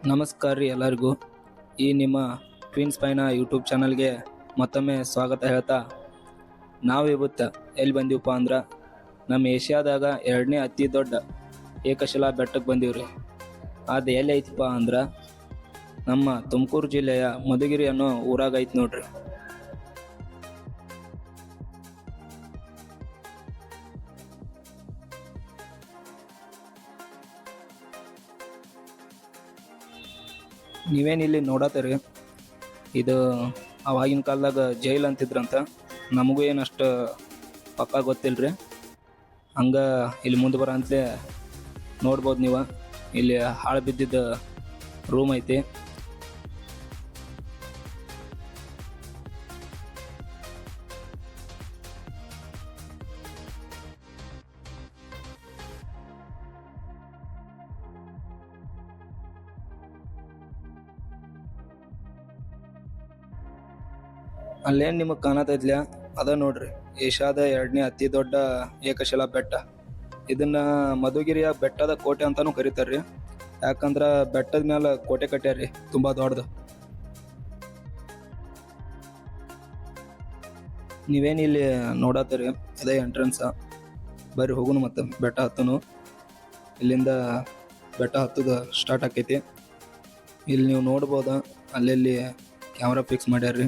ನಮಸ್ಕಾರ ರೀ ಎಲ್ಲರಿಗೂ. ಈ ನಿಮ್ಮ ಟ್ವಿನ್ಸ್ ಪೈನ ಯೂಟ್ಯೂಬ್ ಚಾನಲ್ಗೆ ಮತ್ತೊಮ್ಮೆ ಸ್ವಾಗತ ಹೇಳ್ತಾ, ನಾವು ಇವತ್ತು ಎಲ್ಲಿ ಬಂದೀವಪ್ಪ ಅಂದ್ರೆ ನಮ್ಮ ಏಷ್ಯಾದಾಗ 2ನೇ ಅತಿ ದೊಡ್ಡ ಏಕಶಿಲಾ ಬೆಟ್ಟಕ್ಕೆ ಬಂದೀವ್ರಿ. ಅದು ಎಲ್ಲಿ ಐತಪ್ಪ ಅಂದ್ರೆ ನಮ್ಮ ತುಮಕೂರು ಜಿಲ್ಲೆಯ ಮಧುಗಿರಿ ಅನ್ನೋ ಊರಾಗ ಐತಿ ನೋಡ್ರಿ. ನೀವೇನು ಇಲ್ಲಿ ನೋಡತ್ತೀರಿ, ಇದು ಅವಾಗಿನ ಕಾಲದಾಗ ಜೈಲ್ ಅಂತಿದ್ರಂತ. ನಮಗೂ ಏನಷ್ಟು ಪಕ್ಕ ಗೊತ್ತಿಲ್ರಿ. ಹಂಗೆ ಇಲ್ಲಿ ಮುಂದೆ ಬರೋಂತಲೇ ನೋಡ್ಬೋದು ನೀವು. ಇಲ್ಲಿ ಹಾಳು ಬಿದ್ದಿದ್ದ ರೂಮ್ ಐತಿ. ಅಲ್ಲೇನು ನಿಮಗೆ ಕಾಣತೈತ್ಲ, ಅದ ನೋಡ್ರಿ ಏಷ್ಯಾದ 2ನೇ ಅತಿ ದೊಡ್ಡ ಏಕಶಿಲಾ ಬೆಟ್ಟ. ಇದನ್ನ ಮಧುಗಿರಿಯ ಬೆಟ್ಟದ ಕೋಟೆ ಅಂತಾನು ಕರೀತಾರ್ರಿ. ಯಾಕಂದ್ರ ಬೆಟ್ಟದ ಮೇಲೆ ಕೋಟೆ ಕಟ್ಯಾರ್ರಿ, ತುಂಬಾ ದೊಡ್ಡದು. ನೀವೇನು ಇಲ್ಲಿ ನೋಡತ್ತೀರಿ ಅದೇ ಎಂಟ್ರೆನ್ಸ್. ಬರ್ರಿ ಹೋಗುನು ಮತ್ತೆ ಬೆಟ್ಟ ಹತ್ತನು. ಇಲ್ಲಿಂದ ಬೆಟ್ಟ ಹತ್ತದ ಸ್ಟಾರ್ಟ್ ಆಕೈತಿ. ಇಲ್ಲಿ ನೀವು ನೋಡ್ಬೋದ, ಅಲ್ಲೆಲ್ಲಿ ಕ್ಯಾಮ್ರಾ ಫಿಕ್ಸ್ ಮಾಡ್ಯಾರ್ರಿ.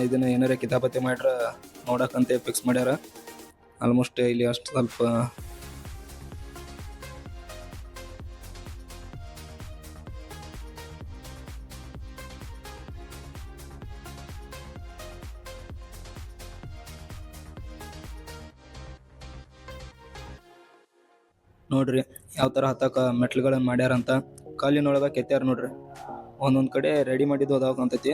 ಇದನ್ನ ಏನಾರ ಕಿತಾಪತಿ ಮಾಡ್ರ ನೋಡಕ್ಕಂತೆ ಫಿಕ್ಸ್ ಮಾಡ್ಯಾರ. ಆಲ್ಮೋಸ್ಟ್ ಇಲ್ಲಿ ಅಷ್ಟು ಸ್ವಲ್ಪ ನೋಡ್ರಿ ಯಾವ ಥರ ಹತ್ತಕ ಮೆಟ್ಲುಗಳನ್ನ ಮಾಡ್ಯಾರಂತ. ಕಲ್ಲಿನೊಳಗ ಕೆತ್ಯಾರ ನೋಡ್ರಿ. ಒಂದೊಂದು ಕಡೆ ರೆಡಿ ಮಾಡಿದ್ದು ಅದಾವಂತೈತಿ.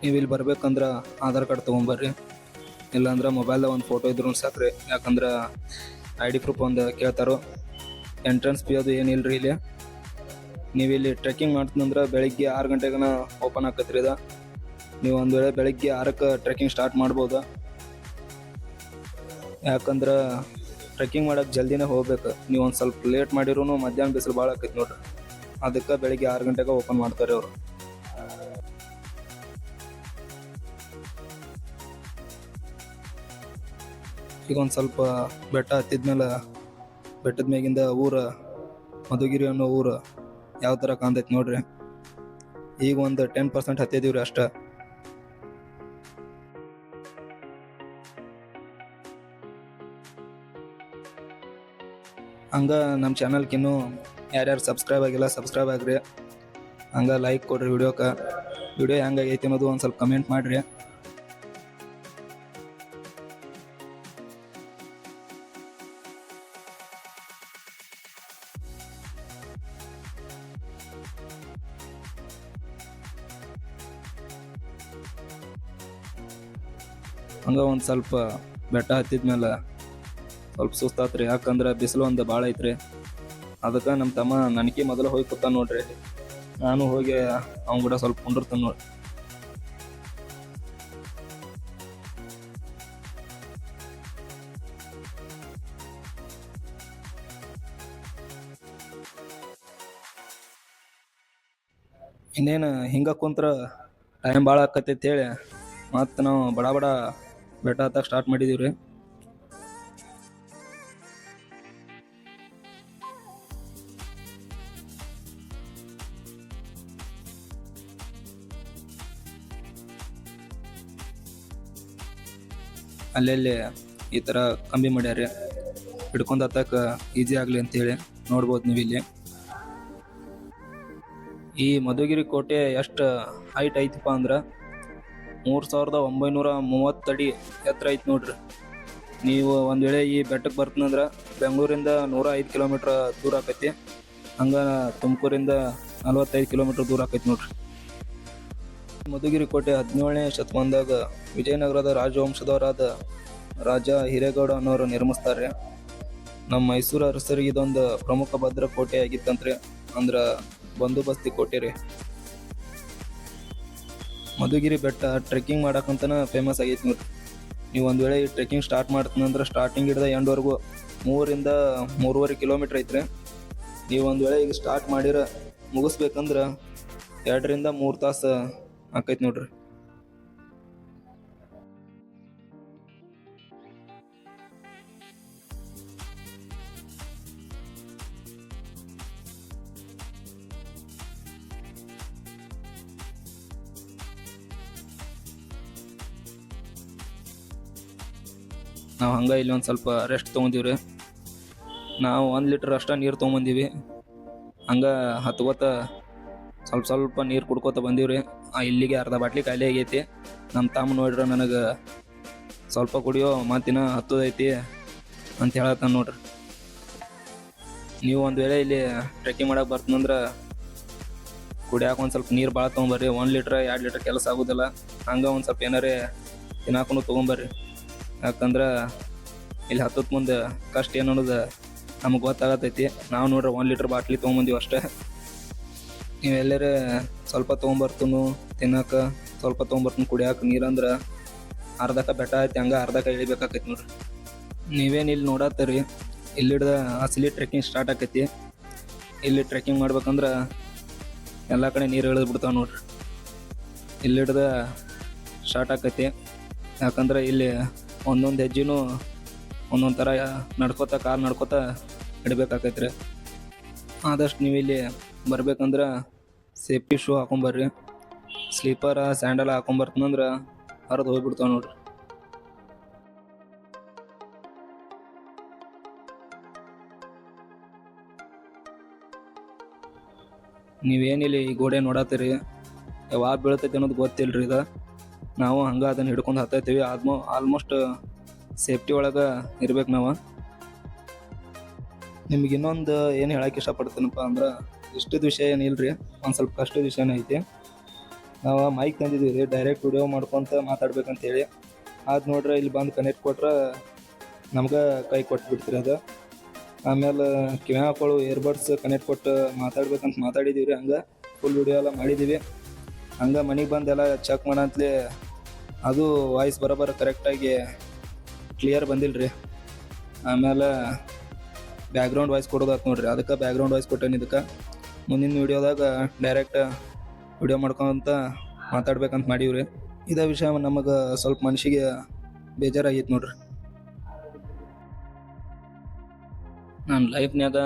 ನೀವು ಇಲ್ಲಿ ಬರ್ಬೇಕಂದ್ರೆ ಆಧಾರ್ ಕಾರ್ಡ್ ತೊಗೊಂಬರ್ರಿ, ಇಲ್ಲಾಂದ್ರೆ ಮೊಬೈಲ್ದಾಗ ಒಂದು ಫೋಟೋ ಇದ್ರೂ ಸಾಕ್ರಿ. ಯಾಕಂದ್ರೆ ID ಪ್ರೂಫ್ ಒಂದು ಕೇಳ್ತಾರೋ. ಎಂಟ್ರೆನ್ಸ್ ಫೀ ಅದು ಏನಿಲ್ಲ ರೀ ಇಲ್ಲಿ. ನೀವು ಇಲ್ಲಿ ಟ್ರೆಕ್ಕಿಂಗ್ ಮಾಡ್ತೀನಂದ್ರೆ ಬೆಳಿಗ್ಗೆ 6 ಗಂಟೆಗನ ಓಪನ್ ಆಕತ್ರಿ ಇದು. ನೀವು ಒಂದು ವೇಳೆ ಬೆಳಿಗ್ಗೆ 6ಕ್ಕೆ ಟ್ರೆಕ್ಕಿಂಗ್ ಸ್ಟಾರ್ಟ್ ಮಾಡ್ಬೋದು. ಯಾಕಂದ್ರೆ ಟ್ರೆಕ್ಕಿಂಗ್ ಮಾಡೋಕೆ ಜಲ್ದಿನೇ ಹೋಗ್ಬೇಕು. ನೀವು ಒಂದು ಸ್ವಲ್ಪ ಲೇಟ್ ಮಾಡಿರೂ ಮಧ್ಯಾಹ್ನ ಬಿಸಿಲು ಭಾಳ ಆಕೈತಿ ನೋಡ್ರಿ. ಅದಕ್ಕೆ ಬೆಳಿಗ್ಗೆ 6 ಗಂಟೆಗೆ ಓಪನ್ ಮಾಡ್ತಾರೆ ಅವರು. ಈಗ ಒಂದು ಸ್ವಲ್ಪ ಬೆಟ್ಟ ಹತ್ತಿದ್ಮೇಲೆ ಬೆಟ್ಟದ ಮೇಗಿಂದ ಊರು ಮಧುಗಿರಿ ಅನ್ನೋ ಊರು ಯಾವ ಥರ ಕಾಣ್ತೈತಿ ನೋಡ್ರಿ. ಈಗ ಒಂದು 10% ಹತ್ತಿದೀವ್ರಿ ಅಷ್ಟ. ಹಂಗೆ ನಮ್ಮ ಚಾನಲ್ಗೆ ಇನ್ನೂ ಯಾರ್ಯಾರು ಸಬ್ಸ್ಕ್ರೈಬ್ ಆಗಿಲ್ಲ ಸಬ್ಸ್ಕ್ರೈಬ್ ಆಗ್ರಿ. ಹಂಗೆ ಲೈಕ್ ಕೊಡ್ರಿ ವಿಡಿಯೋ ಹೆಂಗಾಗೈತಿ ಅನ್ನೋದು ಒಂದು ಸ್ವಲ್ಪ ಕಮೆಂಟ್ ಮಾಡಿರಿ. ಹಂಗೆ ಒಂದು ಸ್ವಲ್ಪ ಬೆಟ್ಟ ಹತ್ತಿದ್ಮೇಲೆ ಸ್ವಲ್ಪ ಸುಸ್ತಾತ್ರಿ. ಯಾಕಂದ್ರೆ ಬಿಸಿಲು ಒಂದು ಭಾಳ ಐತ್ರಿ. ಅದಕ್ಕೆ ನಮ್ಮ ತಮ್ಮ ನನಗೆ ಮೊದಲು ಹೋಗಿ ಕೂತಾನ ನೋಡ್ರಿ. ನಾನು ಹೋಗಿ ಅವ್ನ ಕೂಡ ಸ್ವಲ್ಪ ಕುಂಡಿರ್ತಾನೆ ನೋಡ್ರಿ. ಇನ್ನೇನು ಹಿಂಗೆ ಕುಂತ್ರ ಟೈಮ್ ಭಾಳ ಆಕತ್ತೈತಿ ಹೇಳಿ ಮತ್ತು ನಾವು ಬಡ ಬೆಟ್ಟ ಹತ್ತಕ್ಕೆ ಸ್ಟಾರ್ಟ್ ಮಾಡಿದೀವಿ ರೀ. ಅಲ್ಲೆಲ್ಲಿ ಈ ಥರ ಕಂಬಿ ಮಾಡ್ಯಾರ, ಹಿಡ್ಕೊಂಡು ಹತ್ತಕ್ಕೆ ಈಸಿ ಆಗಲಿ ಅಂತೇಳಿ. ನೋಡ್ಬೋದು ನೀವು ಇಲ್ಲಿ. ಈ ಮಧುಗಿರಿ ಕೋಟೆ ಎಷ್ಟು ಹೈಟ್ ಐತಪ್ಪ ಅಂದ್ರೆ 3930 ಅಡಿ ಎತ್ತರ ಐತಿ ನೋಡ್ರಿ. ನೀವು ಒಂದು ವೇಳೆ ಈ ಬೆಟ್ಟಕ್ಕೆ ಬರ್ತೀನಂದ್ರೆ ಬೆಂಗಳೂರಿಂದ 105 ಕಿಲೋಮೀಟ್ರ್ ದೂರ ಆಕೈತಿ. ಹಂಗೆ ತುಮಕೂರಿಂದ 45 ಕಿಲೋಮೀಟ್ರ್ ದೂರ ಆಕೈತಿ ನೋಡ್ರಿ. ಮಧುಗಿರಿ ಕೋಟೆ 17ನೇ ಶತಮಾನದಾಗ ವಿಜಯನಗರದ ರಾಜವಂಶದವರಾದ ರಾಜ ಹಿರೇಗೌಡ ಅನ್ನೋರು ನಿರ್ಮಿಸ್ತಾರೆ. ನಮ್ಮ ಮೈಸೂರು ಅರಸರಿಗೆ ಇದೊಂದು ಪ್ರಮುಖ ಭದ್ರ ಕೋಟೆ ಆಗಿತ್ತಂತ್ರಿ. ಅಂದ್ರೆ ಬಂದೋಬಸ್ತಿ ಕೋಟೆ ರೀ. ಮಧುಗಿರಿ ಬೆಟ್ಟ ಟ್ರೆಕ್ಕಿಂಗ್ ಮಾಡಕ್ಕಂತನ ಫೇಮಸ್ ಆಗೈತಿ ನೋಡ್ರಿ. ನೀವು ಒಂದು ವೇಳೆ ಈ ಟ್ರೆಕ್ಕಿಂಗ್ ಸ್ಟಾರ್ಟ್ ಮಾಡ್ತೀನಂದ್ರೆ ಸ್ಟಾರ್ಟಿಂಗ್ ಹಿಡ್ದ ಎಂಡ್ವರೆಗೂ 3 3.5 ಕಿಲೋಮೀಟ್ರ್ ಐತ್ರಿ. ನೀವು ಒಂದು ವೇಳೆ ಈಗ ಸ್ಟಾರ್ಟ್ ಮಾಡಿರ ಮುಗಿಸ್ಬೇಕಂದ್ರೆ 2 3 ತಾಸು ಆಕೈತಿ ನೋಡ್ರಿ. ನಾವು ಹಂಗೆ ಇಲ್ಲಿ ಒಂದು ಸ್ವಲ್ಪ ರೆಸ್ಟ್ ತೊಗೊಂಡಿವ್ರಿ. ನಾವು 1 ಲೀಟ್ರ್ ಅಷ್ಟ ನೀರು ತೊಗೊಂಬಂದೀವಿ. ಹಂಗೆ ಹತ್ಕೋತ ಸ್ವಲ್ಪ ನೀರು ಕುಡ್ಕೋತ ಬಂದೀವ್ರಿ. ಇಲ್ಲಿಗೆ ಅರ್ಧ ಬಾಟ್ಲಿ ಖಾಲಿ ಆಗೈತಿ. ನಮ್ಮ ತಮ್ಮ ನೋಡ್ರಿ ನನಗೆ ಸ್ವಲ್ಪ ಕುಡಿಯೋ ಮತ್ತಿನ ಹತ್ತದೈತಿ ಅಂತ ಹೇಳತ್ತಾನ ನೋಡ್ರಿ. ನೀವು ಒಂದು ವೇಳೆ ಇಲ್ಲಿ ಟ್ರೆಕ್ಕಿಂಗ್ ಮಾಡಕ್ಕೆ ಬರ್ತಂದ್ರೆ ಕುಡಿಯಾಕೆ ಒಂದು ಸ್ವಲ್ಪ ನೀರು ಭಾಳ ತೊಗೊಂಬರ್ರಿ. 1 ಲೀಟ್ರ್ 2 ಲೀಟ್ರ್ ಕೆಲಸ ಆಗೋದಿಲ್ಲ. ಹಂಗೆ ಒಂದು ಸ್ವಲ್ಪ ಏನಾರೇ ತಿನ್ನಾಕೊಂಡು ತೊಗೊಂಬರ್ರಿ. ಯಾಕಂದ್ರೆ ಇಲ್ಲಿ ಹತ್ತದ ಮುಂದೆ ಕಷ್ಟ ಏನು ಅನ್ನೋದು ನಮಗೆ ಗೊತ್ತಾಗತೈತಿ. ನಾವು ನೋಡ್ರಿ 1 ಲೀಟ್ರ್ ಬಾಟ್ಲಿ ತೊಗೊಂಬಂದೀವಿ ಅಷ್ಟೇ. ನೀವು ಎಲ್ಲರೇ ಸ್ವಲ್ಪ ತೊಗೊಂಬರ್ತನು ತಿನ್ನಕ್ಕೆ, ಸ್ವಲ್ಪ ತೊಗೊಂಬರ್ತನು ಕುಡಿಯಾಕೆ. ನೀರಂದ್ರೆ ಅರ್ಧಕ್ಕೆ ಬೆಟ್ಟ ಐತಿ, ಹಂಗೆ ಅರ್ಧಕ್ಕೆ ಇಳಿಬೇಕಾಕೈತಿ ನೋಡ್ರಿ. ನೀವೇನು ಇಲ್ಲಿ ನೋಡತ್ತೀರಿ, ಇಲ್ಲಿ ಹಿಡ್ದ ಅಸಲಿ ಟ್ರೆಕ್ಕಿಂಗ್ ಸ್ಟಾರ್ಟ್ ಆಕೈತಿ. ಇಲ್ಲಿ ಟ್ರೆಕ್ಕಿಂಗ್ ಮಾಡ್ಬೇಕಂದ್ರೆ ಎಲ್ಲ ಕಡೆ ನೀರು ಇಳಿದು ಬಿಡ್ತಾವೆ ನೋಡ್ರಿ. ಇಲ್ಲಿ ಹಿಡ್ದ ಸ್ಟಾರ್ಟ್ ಆಕೈತಿ. ಯಾಕಂದ್ರೆ ಇಲ್ಲಿ ಒಂದೊಂದು ಹೆಜ್ಜೆನೂ ಒಂದೊಂದು ಥರ ಕಾಲು ನಡ್ಕೋತ ಇಡಬೇಕಾಕೈತ್ರಿ. ಆದಷ್ಟು ನೀವು ಇಲ್ಲಿ ಬರ್ಬೇಕಂದ್ರೆ ಸೇಫ್ಟಿ ಶೂ ಹಾಕೊಂಬರ್ರಿ. ಸ್ಲೀಪರ್ ಸ್ಯಾಂಡಲ್ ಹಾಕೊಂಬರ್ತನಂದ್ರೆ ಹರಿದು ಹೋಗ್ಬಿಡ್ತಾವೆ ನೋಡ್ರಿ. ನೀವೇನಿಲ್ಲಿ ಈ ಗೋಡೆ ನೋಡತ್ತೀರಿ, ಯಾವಾಗ ಬೀಳ್ತೈತಿ ಅನ್ನೋದು ಗೊತ್ತಿಲ್ರಿ. ಇದು ನಾವು ಹಂಗೆ ಅದನ್ನು ಹಿಡ್ಕೊಂಡು ಹತ್ತೈತೀವಿ. ಆಲ್ಮೋಸ್ಟ್ ಸೇಫ್ಟಿ ಒಳಗೆ ಇರ್ಬೇಕು ನಾವು. ನಿಮ್ಗೆ ಇನ್ನೊಂದು ಏನು ಹೇಳಕ್ಕೆ ಇಷ್ಟಪಡ್ತೀನಪ್ಪ ಅಂದ್ರೆ, ಇಷ್ಟದ ವಿಷಯ ಏನಿಲ್ಲ ರೀ, ಒಂದು ಸ್ವಲ್ಪ ಕಷ್ಟದ ವಿಷಯನೇ ಐತಿ. ನಾವು ಮೈಕ್ ತಂದಿದ್ದೀವಿ ರೀ, ಡೈರೆಕ್ಟ್ ವಿಡಿಯೋ ಮಾಡ್ಕೊತ ಮಾತಾಡ್ಬೇಕಂತೇಳಿ. ಅದು ನೋಡ್ರೆ ಇಲ್ಲಿ ಬಂದು ಕನೆಕ್ಟ್ ಕೊಟ್ರೆ ನಮ್ಗೆ ಕೈ ಕೊಟ್ಟು ಬಿಡ್ತೀರಿ ಅದು. ಆಮೇಲೆ ಕಿವಿ ಹಾಕೊಳ್ಳು ಇಯರ್ಬಡ್ಸ್ ಕನೆಕ್ಟ್ ಕೊಟ್ಟು ಮಾತಾಡ್ಬೇಕಂತ ಮಾತಾಡಿದ್ದೀವಿ ರೀ. ಹಂಗೆ ಫುಲ್ ವಿಡಿಯೋ ಎಲ್ಲ ಮಾಡಿದ್ದೀವಿ. ಹಂಗೆ ಮನೆಗೆ ಬಂದೆಲ್ಲ ಚೆಕ್ ಮಾಡಂತಲೇ ಅದು ವಾಯ್ಸ್ ಬರೋಬ್ಬರ ಕರೆಕ್ಟಾಗಿ ಕ್ಲಿಯರ್ ಬಂದಿಲ್ಲ ರೀ. ಆಮೇಲೆ ಬ್ಯಾಕ್ಗ್ರೌಂಡ್ ವಾಯ್ಸ್ ಕೊಡೋದಾಯ್ತು ನೋಡ್ರಿ, ಅದಕ್ಕೆ ಬ್ಯಾಕ್ಗ್ರೌಂಡ್ ವಾಯ್ಸ್ ಕೊಟ್ಟೇನೆ. ಇದಕ್ಕೆ ಮುಂದಿನ ವೀಡಿಯೋದಾಗ ಡೈರೆಕ್ಟ್ ವಿಡಿಯೋ ಮಾಡ್ಕೊಂತ ಮಾತಾಡ್ಬೇಕಂತ ಮಾಡೀವ್ರಿ. ಇದೇ ವಿಷಯ ನಮಗೆ ಸ್ವಲ್ಪ ಮನ್ಸಿಗೆ ಬೇಜಾರಾಗಿತ್ತು ನೋಡ್ರಿ. ನಾನು ಲೈಫ್ನ್ಯಾಗ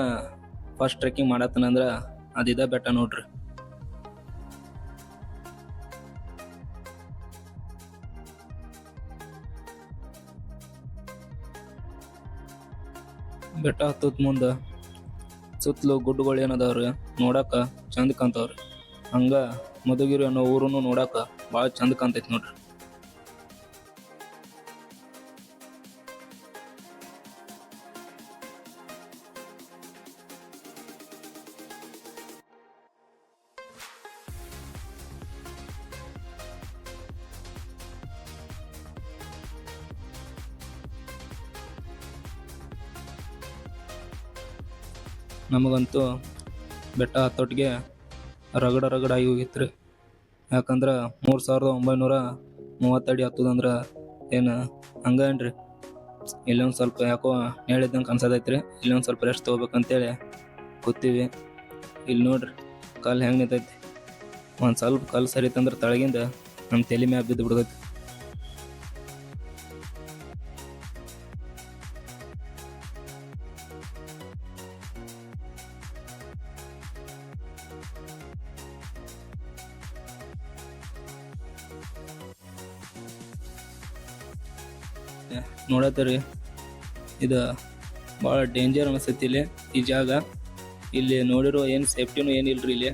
ಫಸ್ಟ್ ಟ್ರೆಕ್ಕಿಂಗ್ ಮಾಡತ್ತನಂದ್ರೆ ಅದಿದೆ ಬೆಟ್ಟ ನೋಡ್ರಿ. ಬೆಟ್ಟ ಹತ್ತದ ಮುಂದೆ ಸುತ್ತಲೂ ಗುಡ್ಡಗಳು ಏನದವ್ರಿ, ನೋಡಕ್ಕೆ ಚಂದ ಕಾಣ್ತಾವ್ರಿ. ಹಂಗೆ ಮಧುಗಿರಿ ಅನ್ನೋ ಊರೂ ನೋಡಕ್ಕೆ ಭಾಳ ಚಂದ ಕಾಣ್ತೈತಿ ನೋಡ್ರಿ. ನಮಗಂತೂ ಬೆಟ್ಟ ಹತ್ತೊಟ್ಟಿಗೆ ರಗಡಾಗಿ ಹೋಗಿತ್ತು ರೀ. ಯಾಕಂದ್ರೆ 3930 ಅಡಿ ಹತ್ತದಂದ್ರೆ ಏನು ಹಂಗೇನ್ರಿ. ಇಲ್ಲೊಂದು ಸ್ವಲ್ಪ ಯಾಕೋ ಹೇಳಿದ್ದಂಗೆ ಅನ್ಸದೈತ್ರಿ. ಇಲ್ಲೊಂದು ಸ್ವಲ್ಪ ರೆಸ್ಟ್ ತೊಗೋಬೇಕಂತೇಳಿ ಕೂತೀವಿ. ಇಲ್ಲಿ ನೋಡ್ರಿ ಕಲ್ಲು ಹೆಂಗೆ ನಿಂತೈತಿ. ಒಂದು ಸ್ವಲ್ಪ ಕಲ್ಲು ಸರಿತಂದ್ರೆ ತಳಗಿಂದ ನಮ್ಮ ತಲೆ ಮ್ಯಾಗ ಬಿದ್ದು ಬಿಡ್ತೈತಿ. ನೋಡತ್ತೀರಿ, ಇದು ಭಾಳ ಡೇಂಜರ್ ಅನಿಸ್ತೈತಿ ಇಲ್ಲಿ ಈ ಜಾಗ. ಇಲ್ಲಿ ನೋಡಿರೋ ಏನು ಸೇಫ್ಟಿನೂ ಏನಿಲ್ರಿ ಇಲ್ಲಿ.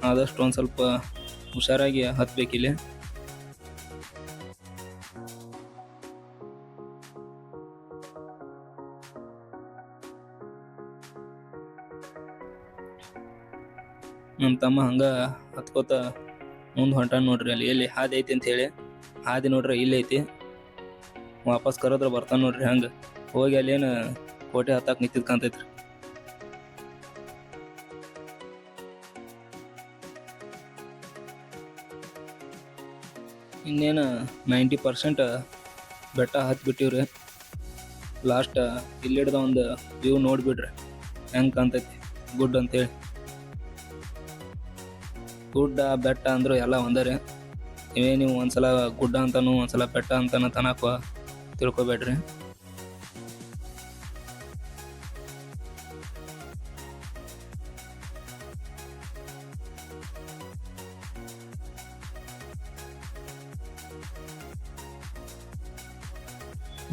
ಆದಷ್ಟು ಒಂದು ಸ್ವಲ್ಪ ಹುಷಾರಾಗಿ ಹತ್ಬೇಕಿಲ್ಲಿ. ನಮ್ಮ ತಮ್ಮ ಹಂಗೆ ಹತ್ಕೋತ ಮುಂದೆ ಹೊಂಟಾನ ನೋಡ್ರಿ. ಅಲ್ಲಿ ಎಲ್ಲಿ ಹಾದಿ ಐತಿ ಅಂತ ಹೇಳಿ ಹಾದಿ ನೋಡ್ರಿ ಇಲ್ಲಿ ಐತಿ. ವಾಪಸ್ ಕರೆದ್ರೆ ಬರ್ತಾನೆ ನೋಡ್ರಿ. ಹಂಗೆ ಹೋಗಿ ಅಲ್ಲೇನು ಕೋಟೆ ಹತ್ತಾಕ ನಿಂತಿದ್ ಕಾಣ್ತೈತ್ರಿ. ಇನ್ನೇನು 90% ಬೆಟ್ಟ ಹತ್ತಿ ಬಿಟ್ಟಿವ್ರಿ. ಲಾಸ್ಟ್ ಇಲ್ಲಿ ಹಿಡ್ದ ಒಂದು ವ್ಯೂ ನೋಡ್ಬಿಡ್ರಿ ಹೆಂಗೆ ಕಾಣ್ತೈತಿ ಗುಡ್ ಅಂತೇಳಿ. ಗುಡ್ಡ ಬೆಟ್ಟ ಅಂದ್ರು ಎಲ್ಲ ಒಂದೇ ರೀ. ನೀವು ಒಂದ್ಸಲ ಗುಡ್ಡ ಅಂತಾನು ಒಂದ್ಸಲ ಬೆಟ್ಟ ಅಂತಾನು ತನಕ ತಿಳ್ಕೊಬೇಡ್ರಿ.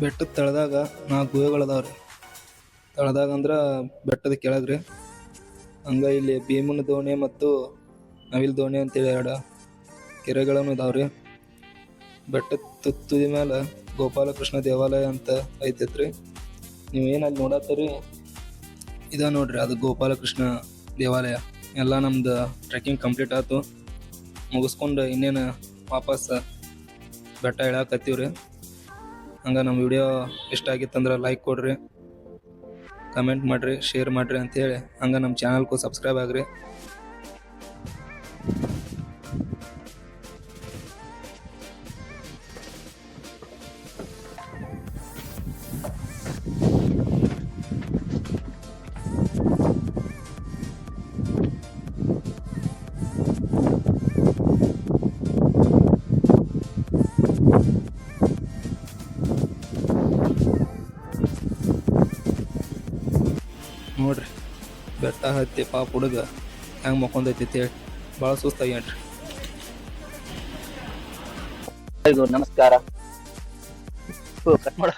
ಬೆಟ್ಟದ ತಳದಾಗ 4 ಗುಹೆಗಳದಾವ್ರಿ. ತಳದಾಗ ಅಂದ್ರೆ ಬೆಟ್ಟದ ಕೆಳಗ್ರಿ. ಹಂಗ ಇಲ್ಲಿ ಭೀಮನ ದೋಣಿ ಮತ್ತು ನವಿಲ್ ದೋಣಿ ಅಂತೇಳಿ 2 ಕೆರೆಗಳನ್ನು ಇದಾವ್ರಿ. ಬೆಟ್ಟದ ತುದಿ ಮೇಲೆ ಗೋಪಾಲಕೃಷ್ಣ ದೇವಾಲಯ ಅಂತ ಐತೈತ್ರಿ. ನೀವೇನು ಅಲ್ಲಿ ನೋಡತ್ತೀರಿ ಇದ ನೋಡ್ರಿ, ಅದು ಗೋಪಾಲಕೃಷ್ಣ ದೇವಾಲಯ. ಎಲ್ಲ ನಮ್ದು ಟ್ರೆಕ್ಕಿಂಗ್ ಕಂಪ್ಲೀಟ್ ಆಯ್ತು. ಮುಗಿಸ್ಕೊಂಡು ಇನ್ನೇನು ವಾಪಸ್ ಬೆಟ್ಟ ಇಳಾಕತ್ತೀವ್ರಿ. ಹಂಗೆ ನಮ್ಮ ವಿಡಿಯೋ ಇಷ್ಟ ಆಗಿತ್ತಂದ್ರೆ ಲೈಕ್ ಕೊಡ್ರಿ, ಕಮೆಂಟ್ ಮಾಡಿರಿ, ಶೇರ್ ಮಾಡಿರಿ ಅಂಥೇಳಿ ಹಂಗೆ ನಮ್ಮ ಚಾನಲ್ಗೂ ಸಬ್ಸ್ಕ್ರೈಬ್ ಆಗ್ರಿ. ನೋಡ್ರಿ ಬೆಟ್ಟ ಹತ್ತಿ ಪಾಪ ಹುಡುಗ ಹೆಂಗೆ ಮಕ್ಕೊಂದೈತಿ ಅಂತೇಳಿ ಭಾಳ ಸುಸ್ತಾಗ್ಯಾನ್ರಿ. ನಮಸ್ಕಾರ. ಕಟ್ ಮಾಡ